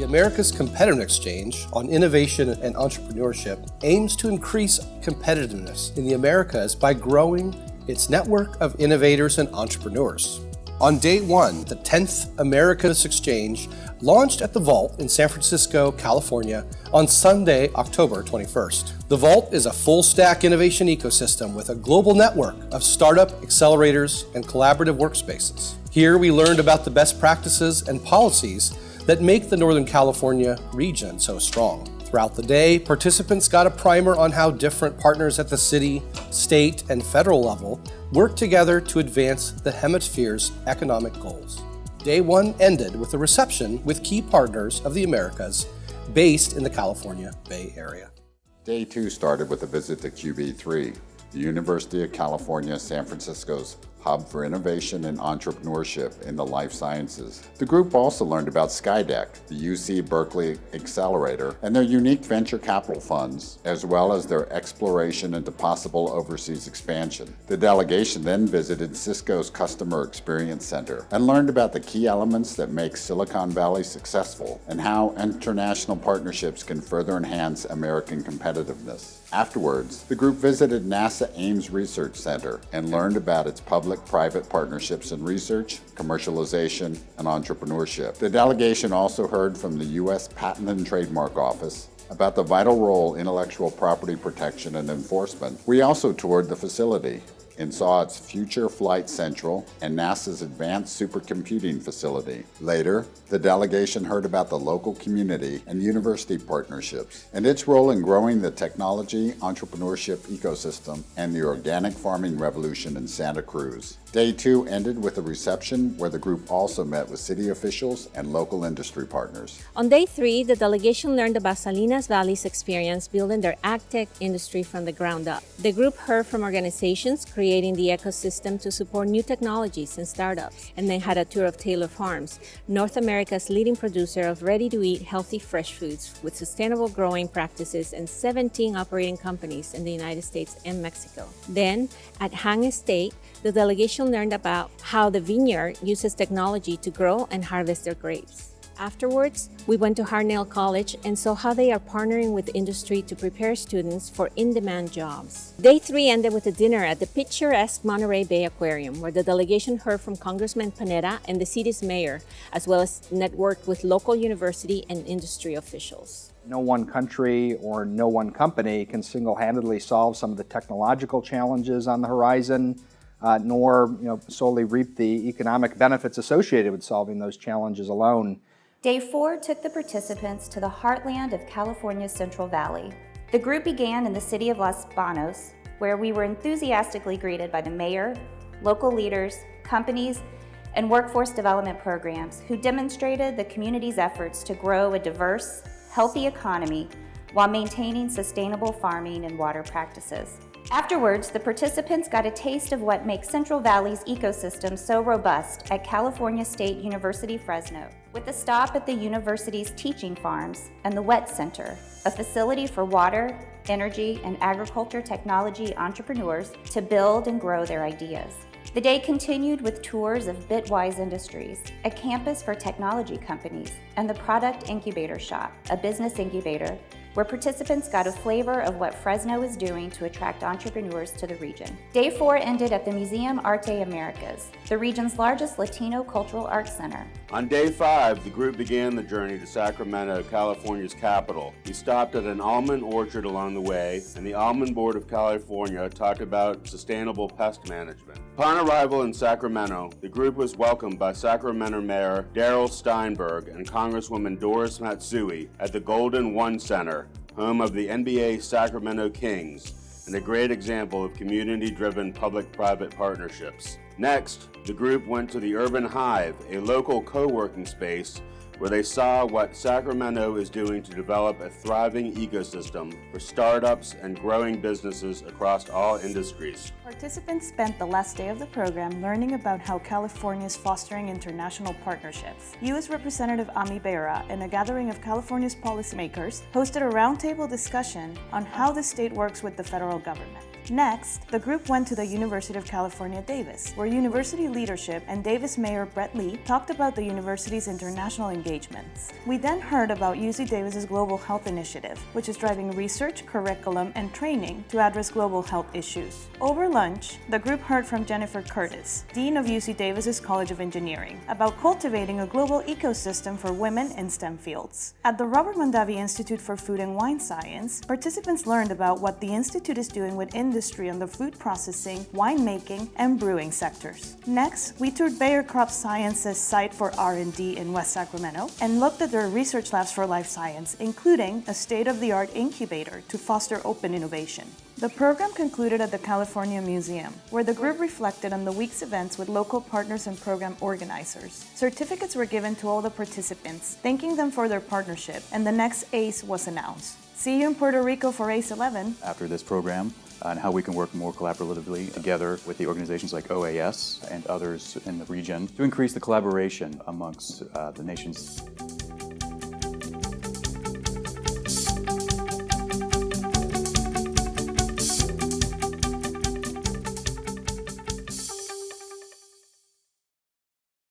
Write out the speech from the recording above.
America's Competitive Exchange on Innovation and Entrepreneurship aims to increase competitiveness in the Americas by growing its network of innovators and entrepreneurs. On day one, the 10th Americas Exchange launched at the Vault in San Francisco, California on Sunday, October 21st. The Vault is a full-stack innovation ecosystem with a global network of startup accelerators and collaborative workspaces. Here we learned about the best practices and policies that make the Northern California region so strong. Throughout the day, participants got a primer on how different partners at the city, state, and federal level work together to advance the hemisphere's economic goals. Day one ended with a reception with key partners of the Americas based in the California Bay Area. Day two started with a visit to QB3, the University of California, San Francisco's hub for innovation and entrepreneurship in the life sciences. The group also learned about Skydeck, the UC Berkeley Accelerator, and their unique venture capital funds, as well as their exploration into possible overseas expansion. The delegation then visited Cisco's Customer Experience Center and learned about the key elements that make Silicon Valley successful and how international partnerships can further enhance American competitiveness. Afterwards, the group visited NASA Ames Research Center and learned about its public-private partnerships in research, commercialization, and entrepreneurship. The delegation also heard from the U.S. Patent and Trademark Office about the vital role intellectual property protection and enforcement. We also toured the facility and saw its Future Flight Central and NASA's Advanced Supercomputing Facility. Later, the delegation heard about the local community and university partnerships and its role in growing the technology entrepreneurship ecosystem and the organic farming revolution in Santa Cruz. Day two ended with a reception where the group also met with city officials and local industry partners. On day three, the delegation learned about Salinas Valley's experience building their ag-tech industry from the ground up. The group heard from organizations creating the ecosystem to support new technologies and startups, and then had a tour of Taylor Farms, North America's leading producer of ready-to-eat healthy fresh foods with sustainable growing practices and 17 operating companies in the United States and Mexico. Then, at Hang Estate, the delegation learned about how the vineyard uses technology to grow and harvest their grapes. Afterwards, we went to Hartnell College and saw how they are partnering with industry to prepare students for in-demand jobs. Day three ended with a dinner at the picturesque Monterey Bay Aquarium, where the delegation heard from Congressman Panetta and the city's mayor, as well as networked with local university and industry officials. No one country or no one company can single-handedly solve some of the technological challenges on the horizon, nor solely reap the economic benefits associated with solving those challenges alone. Day four took the participants to the heartland of California's Central Valley. The group began in the city of Los Banos, where we were enthusiastically greeted by the mayor, local leaders, companies, and workforce development programs who demonstrated the community's efforts to grow a diverse, healthy economy while maintaining sustainable farming and water practices. Afterwards, the participants got a taste of what makes Central Valley's ecosystem so robust at California State University, Fresno, with a stop at the university's teaching farms and the Wet Center, a facility for water, energy, and agriculture technology entrepreneurs to build and grow their ideas. The day continued with tours of Bitwise Industries, a campus for technology companies, and the Product Incubator Shop, a business incubator where participants got a flavor of what Fresno is doing to attract entrepreneurs to the region. Day four ended at the Museum Arte Americas, the region's largest Latino cultural arts center. On day five, the group began the journey to Sacramento, California's capital. We stopped at an almond orchard along the way, and the Almond Board of California talked about sustainable pest management. Upon arrival in Sacramento, the group was welcomed by Sacramento Mayor Darrell Steinberg and Congresswoman Doris Matsui at the Golden One Center, home of the NBA Sacramento Kings, and a great example of community-driven public-private partnerships. Next, the group went to the Urban Hive, a local co-working space where they saw what Sacramento is doing to develop a thriving ecosystem for startups and growing businesses across all industries. Participants spent the last day of the program learning about how California is fostering international partnerships. U.S. Representative Ami Bera and a gathering of California's policymakers hosted a roundtable discussion on how the state works with the federal government. Next, the group went to the University of California, Davis, where university leadership and Davis Mayor Brett Lee talked about the university's international engagements. We then heard about UC Davis's Global Health Initiative, which is driving research, curriculum, and training to address global health issues. Over lunch, the group heard from Jennifer Curtis, Dean of UC Davis's College of Engineering, about cultivating a global ecosystem for women in STEM fields. At the Robert Mondavi Institute for Food and Wine Science, participants learned about what the institute is doing with industry on the food processing, winemaking, and brewing sectors. Next, we toured Bayer Crop Science's site for R&D in West Sacramento and looked at their research labs for life science, including a state-of-the-art incubator to foster open innovation. The program concluded at the California Museum, where the group reflected on the week's events with local partners and program organizers. Certificates were given to all the participants, thanking them for their partnership, and the next ACE was announced. See you in Puerto Rico for ACE 11. After this program, and how we can work more collaboratively together with the organizations like OAS and others in the region to increase the collaboration amongst the nations.